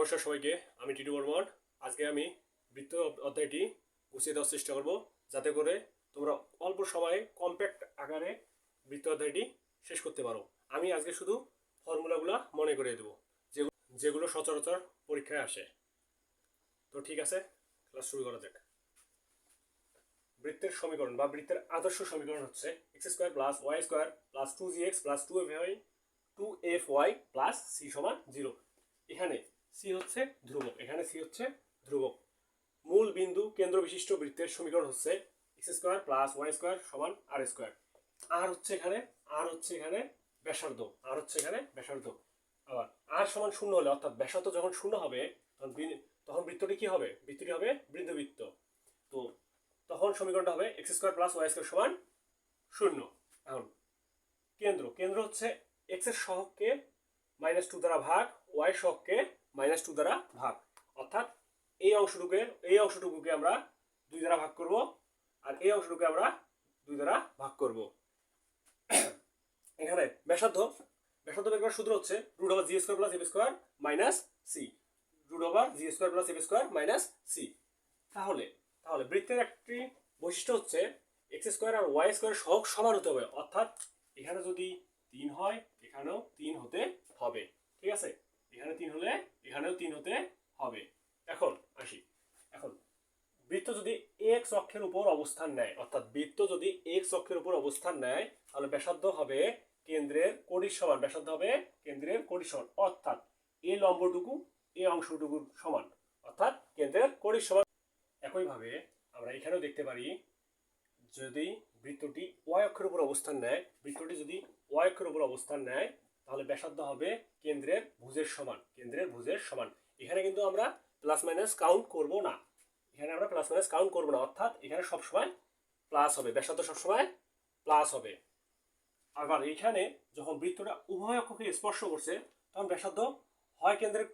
নমস্কার সবাইকে, আমি টিটু বর্মন। আজকে আমি বৃত্ত অধ্যায়টি গুছিয়ে দেওয়ার চেষ্টা করব, যাতে করে তোমরা অল্প সময়ে কম্প্যাক্ট আকারে বৃত্ত অধ্যায়টি শেষ করতে পারো। আমি আজকে শুধু ফর্মুলাগুলো মনে করে দেবো, যেগুলো সচরাচর পরীক্ষায় আসে। তো ঠিক আছে, ক্লাস শুরু করা যাক। বৃত্তের সমীকরণ বা বৃত্তের আদর্শ সমীকরণ হচ্ছে x square plus y square plus 2gx plus 2fy plus c সমান 0। এখানে সি হচ্ছে ধ্রুবক, এখানে সি হচ্ছে ধ্রুবক। মূল বিন্দু কেন্দ্র বিশিষ্ট বৃত্তের সমীকরণ হচ্ছে x square plus y square সমান আর স্কোয়ার। আর হচ্ছে এখানে ব্যাসার্ধ, আর হচ্ছে এখানে ব্যাসার্ধ। আবার আর সমান শূন্য হলে, অর্থাৎ ব্যাসার্ধ যখন শূন্য হবে, তখন বৃত্তটি কি হবে? বৃত্তটি হবে বৃত্ত। তো তখন সমীকরণটা হবে x square plus y square সমান 0। এখন কেন্দ্র হচ্ছে এক্স এর সহগকে -2 দ্বারা ভাগ, ওয়াই সহগকে -2 দ্বারা ভাগ। অর্থাৎ এই অংশটুকুকে আমরা 2 দ্বারা ভাগ করব, আর এই অংশটুকুকে আমরা 2 দ্বারা ভাগ করব। এখানে ব্যাসার্ধ বের করার সূত্র হচ্ছে √g² + f² - c, √g² + f² - c। তাহলে বৃত্তের একটি বৈশিষ্ট্য হচ্ছে এক্স স্কোয়ার আর ওয়াই স্কোয়ার সহগ সমান হতে হবে। অর্থাৎ এখানে যদি 3 হয়, এখানেও 3 হতে হবে। ঠিক আছে, এখানে 3 হলে এখানেও 3 হতে হবে। এখন বৃত্ত যদি এক্স অক্ষের উপর অবস্থান নেয়, অর্থাৎ বৃত্ত যদি এক্স অক্ষের উপর অবস্থান নেয়, তাহলে ব্যাসার্ধ হবে কেন্দ্রের কোণের সমান। ব্যাসার্ধ হবে কেন্দ্রের কোণের সমান, অর্থাৎ এই লম্বটুকু এই অংশটুকুর সমান, অর্থাৎ কেন্দ্রের কোণের সমান। একইভাবে আমরা এখানেও দেখতে পারি, যদি বৃত্তটি ওয়াই অক্ষের উপর অবস্থান নেয়, তাহলে ব্যাসার্ধ হবে কেন্দ্রের ভুজের সমান। এখানে কিন্তু আমরা প্লাস মাইনাস কাউন্ট করব না, অর্থাৎ এখানে সবসময় প্লাস হবে, ব্যাসার্ধ সবসময় প্লাস হবে। আবার এখানে যখন বৃত্তটা উভয় অক্ষকে স্পর্শ করছে, তখন ব্যাসার্ধ হয় কেন্দ্রের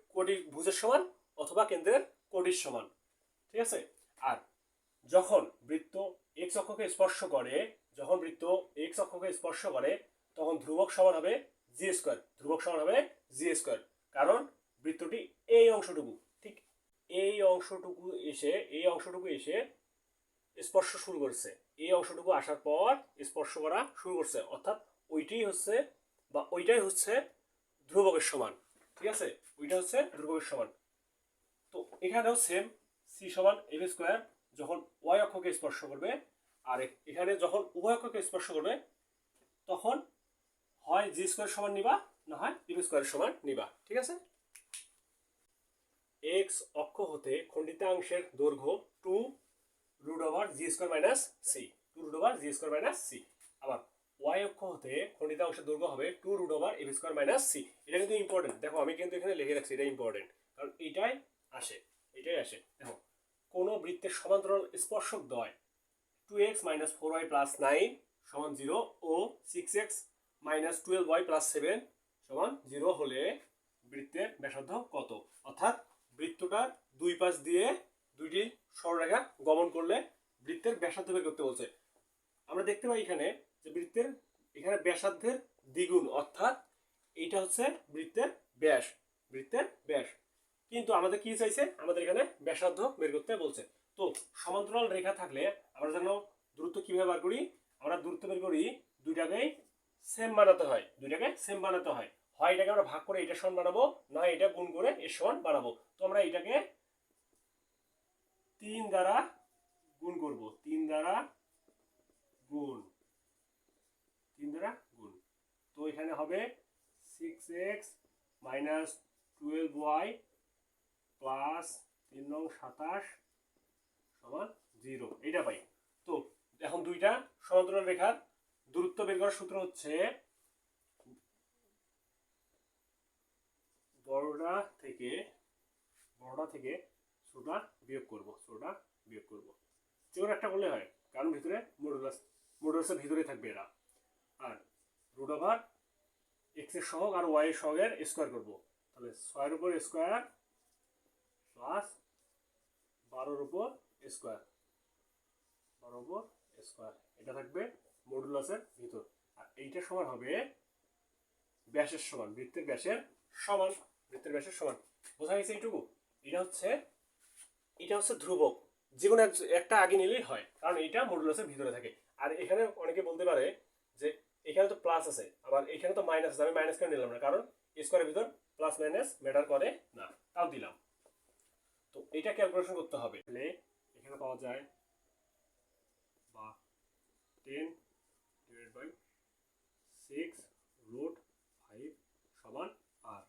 ভুজের সমান অথবা কেন্দ্রের কোণের সমান। ঠিক আছে। আর যখন বৃত্ত এক্স অক্ষকে স্পর্শ করে, তখন ধ্রুবক সমান হবে জি²। কারণ বৃত্তটি এই অংশটুকু এসে স্পর্শ শুরু করছে, এই অংশটুকু আসার পর স্পর্শ করা শুরু করছে, অর্থাৎ ওইটাই হচ্ছে ধ্রুবকের সমান। ঠিক আছে, ওইটা হচ্ছে ধ্রুবকের সমান। তো এখানেও সেম, সি সমান f² যখন ওয়াই অক্ষকে স্পর্শ করবে, আর এখানে যখন উভয় অক্ষকে স্পর্শ করবে, তখন হয় g² সমান নিবা, না হয় f² সমান নিবা। ঠিক আছে। এক্স অক্ষ হতে খণ্ডিতাংশের দৈর্ঘ্য 2√g² - c। আবার ওয়াই অক্ষ হতে খণ্ডিতাংশের দৈর্ঘ্য হবে 2√f² - c। এটা কিন্তু ইম্পর্টেন্ট। দেখো, আমি কিন্তু এখানে লিখে রাখছি, এটা ইম্পর্টেন্ট, কারণ এটাই আসে। দেখো, কোন বৃত্তের সমান্তরাল স্পর্শক দ্বয় 2x - 4y + 9 = 0 ও 6x - 12y + 7 = 0 হলে বৃত্তের ব্যাসার্ধ কত? অর্থাৎ বৃত্তটার দুই পাশ দিয়ে দুইটি সরলরেখা গমন করলে বৃত্তের ব্যাসার্ধ বের করতে বলছে। আমরা দেখতে পাই এখানে যে এখানে ব্যাসার্ধের দ্বিগুণ, অর্থাৎ এইটা হচ্ছে বৃত্তের ব্যাস। কিন্তু আমাদের কি চাইছে? আমাদের এখানে ব্যাসার্ধ বের করতে বলছে। তো সমান্তরাল রেখা থাকলে আমরা যেন দূরত্ব কিভাবে বার করি? আমরা দূরত্ব বের করি দুইটাকে সেম বানাতে হয়। হয় এটাকে আমরা ভাগ করে এটা সমান বানাবো, না এটা গুণ করে এর সমান বানাবো। তো আমরা এটাকে 3 দ্বারা গুণ করব, 3 দ্বারা গুণ। তো এখানে হবে 6x - 12y প্লাস 3 নং 27 = 0, এটা পাই। তো এখন দুইটা সমান্তরাল রেখার দূরত্ব বের করার সূত্র হচ্ছে বড়টা থেকে ছোটটা বিয়োগ করব। যে কোনো একটা করলে হয়, কারণ ভিতরে মডুলাসের ভিতরে থাকবে এরা। আর √x এর সহগ আর y এর সহগের স্কয়ার করব, তাহলে 6 এর উপর স্কয়ার প্লাস 12 এর উপর স্কয়ার, এটা থাকবে মডুলাসের ভিতর। আর এইটা সমান হবে ব্যাসের সমান, বৃত্তের ব্যাসের সমান। বোঝা গেছে এইটুকু? এটা হচ্ছে ধ্রুবক, যে কোনো একটা আগে নিলেই হয়, কারণ এটা মডুলাসের ভিতরে থাকে। আর এখানে অনেকে বলতে পারে যে এখানে তো প্লাস আছে, আবার এখানে তো মাইনাস আছে, আমি মাইনাস কেন নিলাম না, কারণ স্কোয়ারের ভিতর প্লাস মাইনাস ম্যাটার করে না, তাও দিলাম। তো এটা ক্যালকুলেশন করতে হবে। এখানে পাওয়া যায় বা 10/6 সমান আর,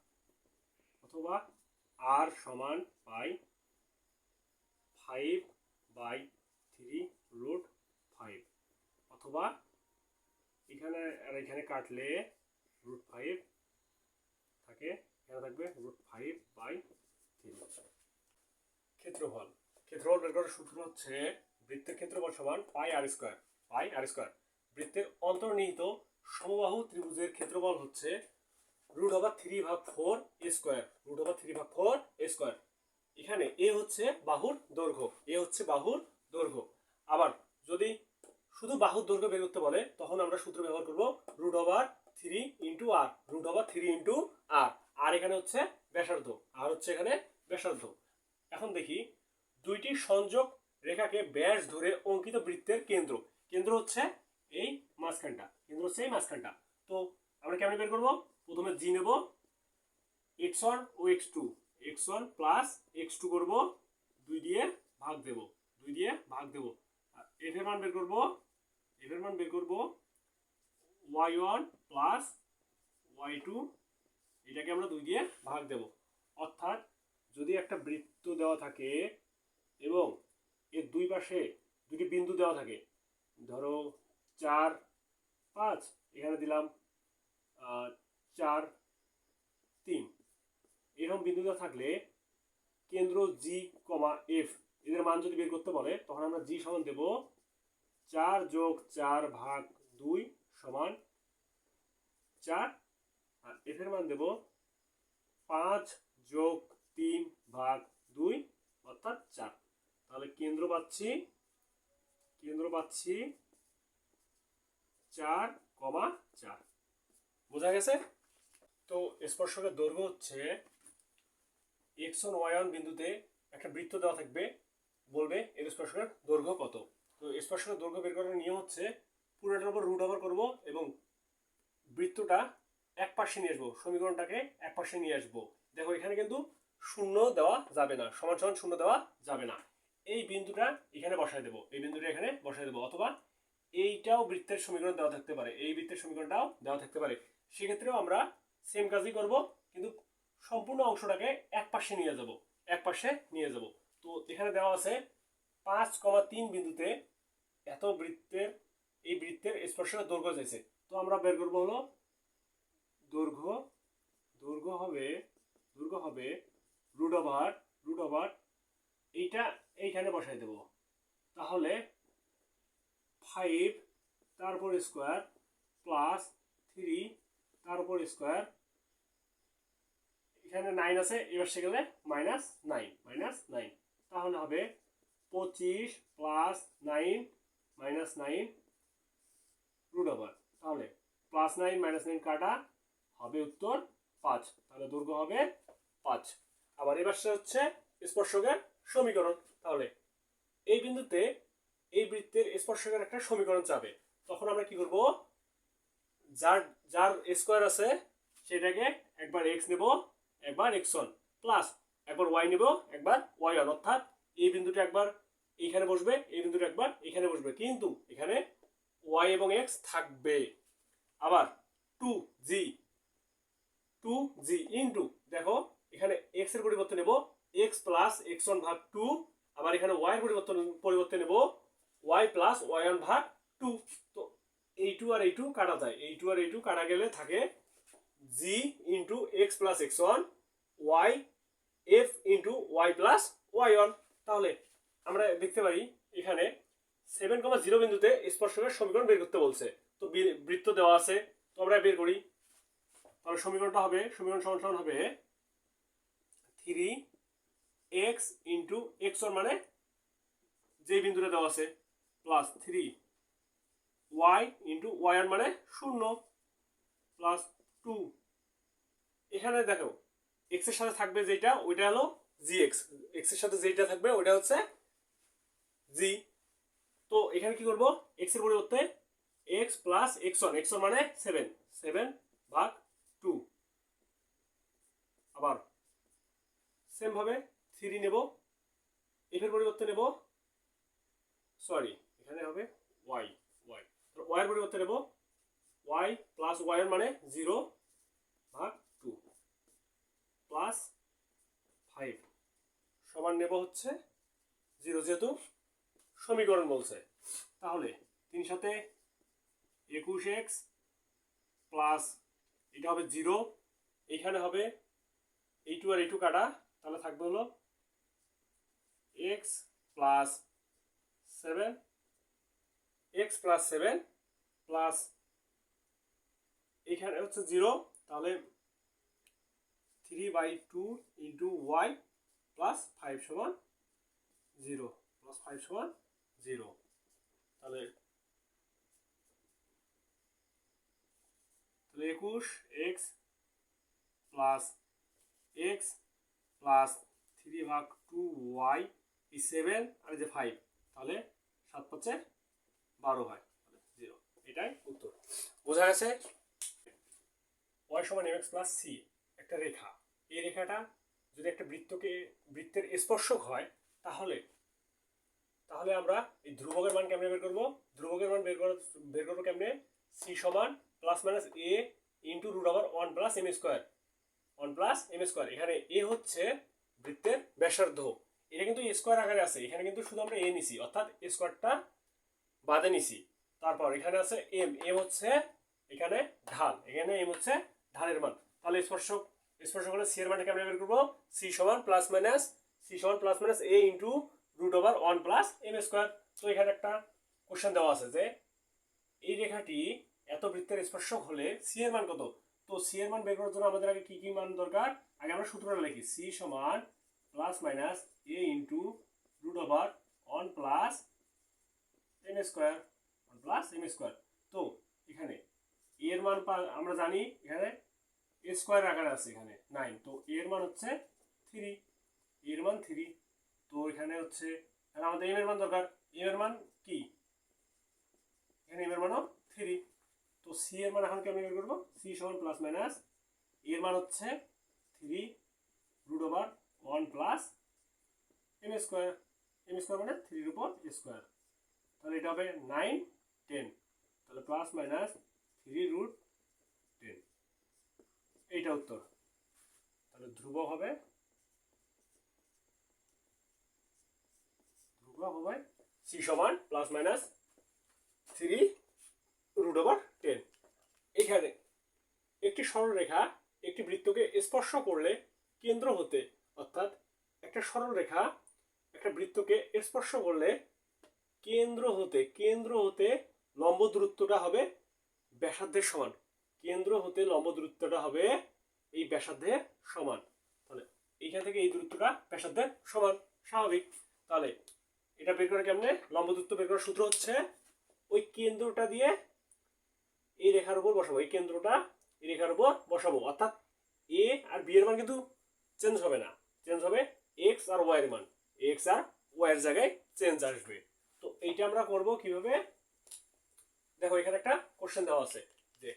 অথবা আর সমান পাই 5/3 অথবা এখানে আর এখানে কাটলে √5 থাকে, এখানে থাকবে √5/3। ক্ষেত্রফল বের করার সূত্র হচ্ছে বৃত্তের ক্ষেত্রফল সমান পাই আর স্কোয়ার। বৃত্তের অন্তর্নিহিত সমবাহু ত্রিভুজের ক্ষেত্রফল হচ্ছে √3/4 এখানে এ হচ্ছে বাহুর দৈর্ঘ্য। আবার যদি শুধু বাহুর দৈর্ঘ্য বের করতে বলে, তখন আমরা সূত্র ব্যবহার করব √3 × r। আর এখানে হচ্ছে ব্যাসার্ধ, এখানে ব্যাসার্ধ। এখন দেখি দুইটি সংযোগ রেখাকে ব্যাস ধরে অঙ্কিত বৃত্তের কেন্দ্র হচ্ছে এই মাঝখানটা। তো আমরা কেমন বের করব? প্রথমে জি নেব, x1 ও x1 প্লাস x2 করব, 2 দিয়ে ভাগ দেব। আর f এর মান বের করব y1 প্লাস y2, এটাকে আমরা 2 দিয়ে ভাগ দেব। অর্থাৎ যদি একটা বৃত্ত দেওয়া থাকে এবং এর দুই পাশে দুটি বিন্দু দেওয়া থাকে, ধরো 4, 5, এখানে দিলাম 4, 3, এরকম বিন্দু দেওয়া থাকলে কেন্দ্র জি, এফ এদের মান যদি বের করতে বলে, তখন আমরা জি সমান দেব 4+4/2 সমান 4, আর এফ এর মান দেব 5+3/2 অর্থাৎ 4। তাহলে কেন্দ্র পাচ্ছি 4,4। বোঝা গেছে? তো স্পর্শকের দৈর্ঘ্য হচ্ছে x1 y1 বিন্দুতে একটা বৃত্ত দেওয়া থাকবে, বলবে এর স্পর্শকের দৈর্ঘ্য কত। তো স্পর্শকের দৈর্ঘ্য বের করার নিয়ম হচ্ছে পুরোটার উপর √ওভার করব এবং বৃত্তটা এক পাশে নিয়ে আসবো, সমীকরণটাকে এক পাশে নিয়ে আসবো। দেখো এখানে কিন্তু শূন্য দেওয়া যাবে না, সমান সমান শূন্য দেওয়া যাবে না। এই বিন্দুটা এখানে বসায় দেবো, অথবা এইটাও বৃত্তের সমীকরণ দেওয়া থাকতে পারে, এই বৃত্তের সমীকরণটাও দেওয়া থাকতে পারে। সেক্ষেত্রেও আমরা সেম কাজই করব, কিন্তু সম্পূর্ণ অংশটাকে এক পাশে নিয়ে যাব। তো এখানে দেওয়া আছে 5,3 বিন্দুতে এই বৃত্তের স্পর্শকের দৈর্ঘ্য চাইছে। তো আমরা বের করবো হলো দৈর্ঘ্য হবে √ওভার এইটা এইখানে বসাই দেব। তাহলে 5 তার উপর স্কোয়ার প্লাস 3 তার উপর স্কোয়ার, এখানে 9 আছে, এবার সে গেলে -9, তাহলে হবে 25 + 9 -9 √ওভার। তাহলে +9 -9 কাটা হবে উত্তর 5। তাহলে দৈর্ঘ্য হবে 5। আবার এবার হচ্ছে স্পর্শকের সমীকরণ। তাহলে এই বিন্দুতে এই বৃত্তের স্পর্শকের একটা সমীকরণ চাবে, তখন আমরা কি করব? যার স্কোয়ার আছে সেটাকে একবার x নেব, একবার x1, প্লাস একবার y নেব, একবার y1। অর্থাৎ এই বিন্দুটা একবার এইখানে বসবে, এই বিন্দুটা একবার এখানে বসবে, কিন্তু এখানে y এবং x থাকবে। আবার 2g ইন্টু, দেখো এখানে x এর পরিবর্তে নেব x প্লাস x1/2, আবার এখানে y এর পরিবর্তে নেব y প্লাস y1/2। তো এই 2 আর এই 2 কাটা যায়, এই 2 আর এই 2 কাটা গেলে থাকে g into x plus x1 y f into y plus y1। তাহলে আমরা দেখতে পারি এখানে 7,0 বিন্দুতে স্পর্শকের সমীকরণ বের করতে বলছে। তো বৃত্ত দেওয়া আছে, তো আমরা বের করি। তাহলে সমীকরণ সমান হবে 3x ইন্টু x1 মানে যে বিন্দুটা দেওয়া আছে, প্লাস 3y ইন্টু y1 মানে 0, প্লাস 2। এখানে দেখো এক্স এর সাথে থাকবে যেটা ওইটা হলো জি এক্স, এক্স এর সাথে যেটা থাকবে ওইটা হচ্ছে জি। তো এখানে কি করব, এক্স এর পরিবর্তে x plus x one, x one মানে 7, 7 ভাগ 2, আবার সেম ভাবে 3 নেব, এফ এর পরিবর্তে নেব, সরি এখানে হবে ওয়াই, ওয়াই ওয়াই এর পরিবর্তে নেব ওয়াই প্লাস ওয়াই এর মানে 0 ভাগ 2 প্লাস 5 সমান নেব হচ্ছে 0, যেহেতু সমীকরণ বলছে। তাহলে 3 সাথে 21x প্লাস এটা হবে 0, এইখানে হবে এই 2 আর এই 2 কাটা, তাহলে থাকবে হলো x plus 7, x plus 7 plus এখানে হচ্ছে 0, তাহলে 3/2 ইন্টু y প্লাস 5 সমান 0, প্লাস 5 সমান 0। তাহলে 21x প্লাস x প্লাস 3 ভাগ 2y এই 7 আর যে 5, তাহলে 7 5 12 হয়, 0। এটাই উত্তর। বোঝা গেছে? y সমান mx প্লাস c একটা রেখা, এই রেখাটা যদি একটা বৃত্তের স্পর্শক হয় তাহলে আমরা এই ধ্রুবকের মান কেমনে বের করব? ধ্রুবকের মান বের করব কেমনে? c সমান plus minus a into root over 1 plus m square, 1 plus m square. এখানে a হচ্ছে বৃত্তের ব্যাসার্ধ, এটা কিন্তু স্কোয়ার আকারে আছে, এখানে কিন্তু শুধু আমরা a নিছি, অর্থাৎ স্কোয়ারটা বাদে নিছি। তারপর এখানে আছে m, m হচ্ছে এখানে ঢাল, এখানে m হচ্ছে ঢালের মান। তাহলে স্পর্শক হলে c এর মানটা কেমনে বের করব? c সমান plus minus a into root over 1 plus m square. তো এখানে একটা কোশ্চেন দেওয়া আছে যে এই রেখাটি এত বৃত্তের স্পর্শক হলে c এর মান কত? তো c এর মান বের করার জন্য আমাদের আগে কি কি মান দরকার? আগে আমরা সূত্রটা লিখি, c সমান plus minus a into root over 1 plus m square, 1 plus m square. তো এখানে এর মান আমরা জানি এখানে স্কোয়ার আকারে আছে, এখানে 9, তো এর মান হচ্ছে 3, এর মান 3। তো এখানে হচ্ছে আমাদের m এর মান দরকার, m এর মান কি? এখানে m এর মানও 3। তো c এর মান এখন কেমন বের করব? c সমান প্লাস মাইনাস এর মান হচ্ছে 3 root over 1 plus m square, m square মানে 3 এর উপর স্কোয়ার, তাহলে এটা হবে 9, 10, তাহলে প্লাস মাইনাস 3 রুট 10, এইটা উত্তর। তাহলে ধ্রুবক হবে c সমান প্লাস মাইনাস 3 রুট ওভার 10। এখানে একটি সরলরেখা একটি বৃত্তকে স্পর্শ করলে কেন্দ্র হতে, অর্থাৎ একটা সরলরেখা একটা বৃত্তকে স্পর্শ করলে কেন্দ্র হতে লম্ব দূরত্বটা হবে ব্যাসার্ধের সমান, কেন্দ্র হতে লম্ব দূরত্বটা হবে এই ব্যাসার্ধের সমান। তাহলে এইখান থেকে এই দূরত্বটা ব্যাসার্ধের সমান, স্বাভাবিক। তাহলে এটা বের করে কেমনে? লম্ব দূরত্ব বের করার সূত্র হচ্ছে ওই কেন্দ্রটা দিয়ে এই রেখার উপর বসাবো, এই কেন্দ্রটা এই রেখার উপর বসাবো, অর্থাৎ এ আর বি এর মান কিন্তু চেঞ্জ হবে না, চেঞ্জ হবে এক্স আর ওয়াই এর মান, এক্স আর ওয়াই এর জায়গায় চেঞ্জ আসবে। তো এইটা আমরা করব কিভাবে? দেখো এখানে একটা কোশ্চেন দেওয়া আছে যে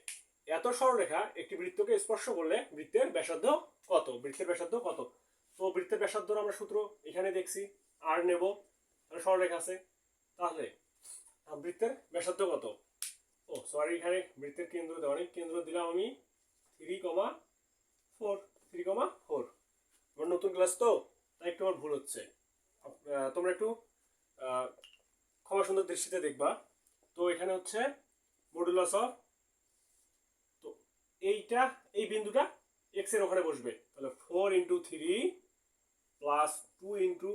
এত সরলরেখা একটি বৃত্তকে স্পর্শ করলে বৃত্তের ব্যাসার্ধ কত? বৃত্তের ব্যাসার্ধ কত? তো বৃত্তের ব্যাসার্ধর আমরা সূত্র এখানে দেখছি, আর নেব, তাহলে সরলরেখা আছে, তাহলে বৃত্তের ব্যাসার্ধ কত? ও সরি, এখানে বৃত্তের কেন্দ্র দেওয়া নেই, কেন্দ্র দিলাম আমি 3,4, 3,4। আমার নতুন ক্লাস তো তাই একটু আমার ভুল হচ্ছে, তোমরা একটু ক্ষমা সুন্দর দৃষ্টিতে দেখবা। তো এখানে হচ্ছে মডুলাস অফ, তো এইটা এই বিন্দুটা এক্স এর ওখানে বসবে, তাহলে 4 ইন্টু 3 প্লাস 2 ইন্টু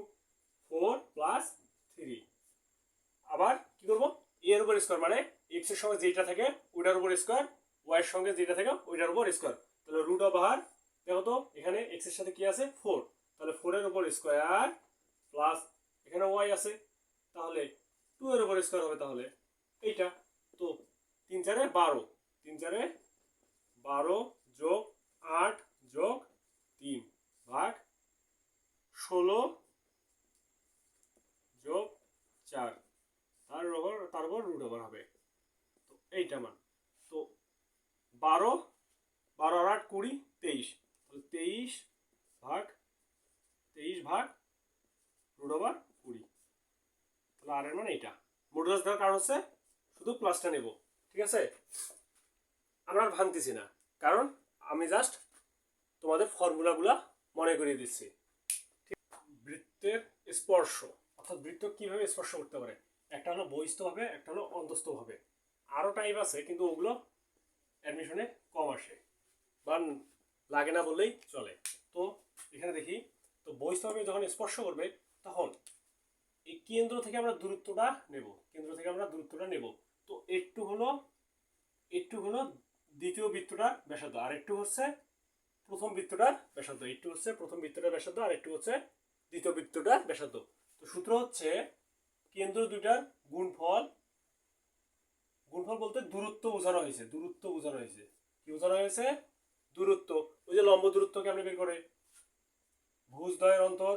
4 প্লাস 3। আবার কি করবো? এর উপর স্কোয়ার, মানে এক্স এর সঙ্গে যেটা থাকে ওইটার উপর স্কোয়ার, ওয়াই এর সঙ্গে যেটা থাকে ওইটার উপর স্কোয়ার। তাহলে রুট ওভার, দেখো তো এখানে এক্স এর সাথে কি আছে? 4, তাহলে 4 এর উপর স্কোয়ার প্লাস এখানে ওয়াই আছে, তাহলে 2 এর উপর স্কোয়ার হবে, তাহলে এইটা। তো 3 4 12, 3 4 12 যোগ 8 যোগ 3 ভাগ 16 যোগ 4 তারপর রুট ওভার হবে। তো এইটা মান তো 12 12 আর 8 20 23, তাহলে 23 ভাগ রুট ওভার 20, তাহলে আর এর মান এইটা। মডুলাস দেওয়ার কারণ হচ্ছে শুধু প্লাসটা নেব, ঠিক আছে? আমরা আর ভাঙতেছি না, কারণ আমি জাস্ট তোমাদের ফর্মুলাগুলা মনে করিয়ে দিচ্ছি। বৃত্তের স্পর্শ, অর্থাৎ বৃত্ত কিভাবে স্পর্শ করতে পারে, একটা হলো বহিস্থভাবে, একটা হলো অন্তস্থভাবে। আরও টাইপ আছে কিন্তু ওগুলো অ্যাডমিশনে কম আসে বা লাগে না বললেই চলে। তো এখানে দেখি, তো বহিস্থভাবে যখন স্পর্শ করবে তখন এই কেন্দ্র থেকে আমরা দূরত্বটা নেব। তো একটু হলো দ্বিতীয় বৃত্তটার ব্যাসার্ধ, আর একটু হচ্ছে প্রথম বৃত্তটার ব্যাসার্ধ, একটু হচ্ছে প্রথম বৃত্তটার ব্যাসার্ধ, আর একটু হচ্ছে দ্বিতীয় বৃত্তটার ব্যাসার্ধ। তো সূত্র হচ্ছে কেন্দ্র দুইটার গুণফল বলতে দূরত্ব বোঝানো হয়েছে। কি বোঝানো হয়েছে? দূরত্ব। ওই যে লম্ব দূরত্ব কেমনে বের করে? ভুজদ্বয়ের অন্তর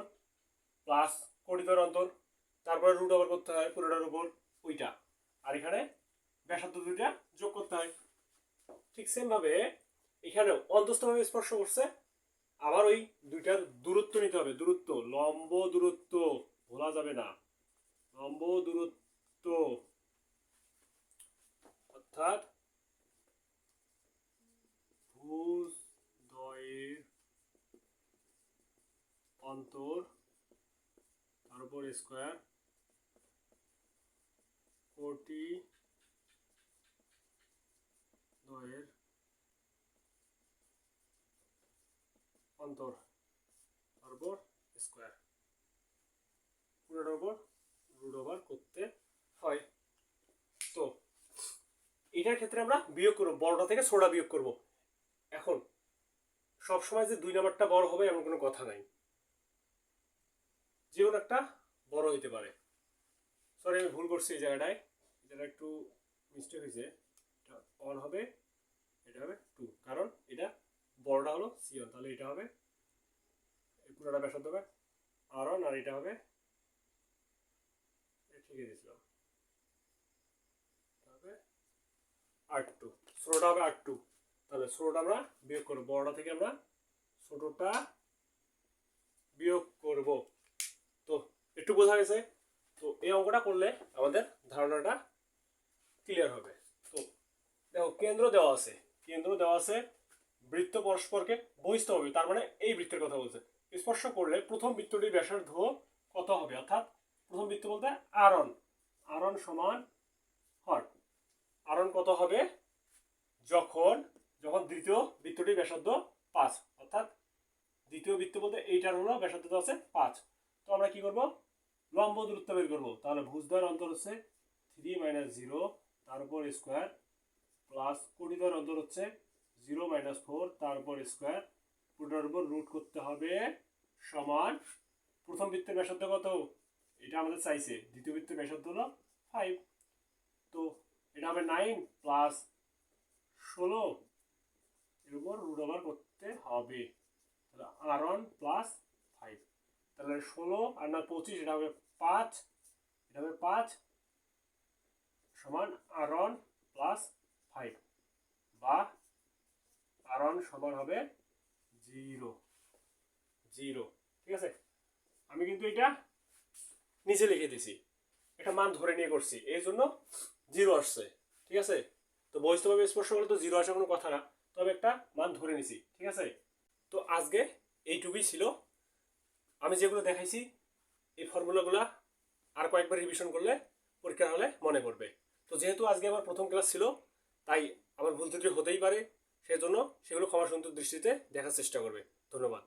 প্লাস কোণদ্বয়ের অন্তর, তারপরে রুট ওভার করতে হয় পুরোটার উপর ওইটা, আর এখানে ব্যাসার্ধ দুইটা যোগ করতে হয়। ঠিক সেম ভাবে এখানেও অন্তস্থভাবে স্পর্শ করছে, আবার ওই দুইটার দূরত্ব নিতে হবে। দূরত্ব, লম্ব দূরত্ব ভোলা যাবে না, লম্ব দূরত্ব অর্থাৎ ভুজদ্বয়ের অন্তর তার উপর স্কয়ার কোটি দ্বয়ের অন্তর তার উপর স্কয়ার, পুরোটার উপর রুট ওভার করতে হয়। তো এটার ক্ষেত্রে আমরা বিয়োগ করবো, বড়টা থেকে ছোটটা বিয়োগ করব। এখন সবসময় যে 2 নাম্বারটা বড় হবে এমন কোনো কথা নাই, যে কোনো একটা বড় হইতে পারে। সরি আমি ভুল করছি এই জায়গাটায়, এটা একটু মিস্টেক হয়েছে। এটা 1 হবে, এটা হবে 2, কারণ এটা বড়টা হলো C1, তাহলে এটা হবে এই পুরোটা ব্যাসার্ধ হবে R1, আর এটা হবে ঠিকই দিয়েছিলাম, R2, ছোটটা হবে R2। তাহলে ছোটটা আমরা বিয়োগ করবো, বড়টা থেকে আমরা ছোটটা বিয়োগ করব। তো একটু বোঝা গেছে? তো এই অঙ্কটা করলে আমাদের ধারণাটা ক্লিয়ার হবে। তো দেখো কেন্দ্র দেওয়া আছে, বৃত্ত পরস্পরকে বহিস্থ হবে, তার মানে এই বৃত্তের কথা বলছে। স্পর্শ করলে প্রথম বৃত্তটির ব্যাসার্ধ কত হবে, অর্থাৎ প্রথম বৃত্ত বলতে আরন সমান হর, আরন কত হবে যখন দ্বিতীয় বৃত্তটির ব্যাসার্ধ 5, অর্থাৎ দ্বিতীয় বৃত্ত বলতে এইটার হলো ব্যাসার্ধ আছে 5। তো আমরা কি করব? লম্ব দূরত্ব বের করব। তাহলে ভুজদ্বয়ের অন্তর হচ্ছে 3 - 0 তার উপর স্কয়ার প্লাস কোণদ্বয়ের অন্তর হচ্ছে 0 - 4 তার উপর স্কয়ার, পুরোটার উপর রুট করতে হবে, সমান প্রথম বৃত্তের ব্যাসার্ধ কত? এটা আমাদের চাইছে, দ্বিতীয় বৃত্তের ব্যাসার্ধ হলো 5। তো এটা হবে 9 প্লাস 16 এর উপর রুট ওভার করতে হবে, তাহলে R1 প্লাস 5, তাহলে 16 আর না 25, এটা হবে 5, এটা হবে 5 সমান R1 প্লাস 5, বা R1 সমান হবে 0। ঠিক আছে? আমি কিন্তু এটা নিচে লিখে দিছি, এটা মান ধরে নিয়ে করছি, এই জন্য 0 আসছে। ঠিক আছে? তো বহিস্থভাবে স্পর্শ করলে তো 0 আসার কোনো কথা না, তবে একটা মান ধরে নিছি। ঠিক আছে? তো আজকে এইটুকুই ছিল। আমি যেগুলো দেখাইছি এই ফর্মুলাগুলো আর কয়েকবার রিভিশন করলে পরীক্ষা হলে মনে পড়বে। তো যেহেতু আজকে আমার প্রথম ক্লাস ছিল, তাই আমার ভুল ত্রুটি হতেই পারে, সেজন্য সেগুলো ক্ষমা সুন্দর দৃষ্টিতে দেখার চেষ্টা করবে। ধন্যবাদ।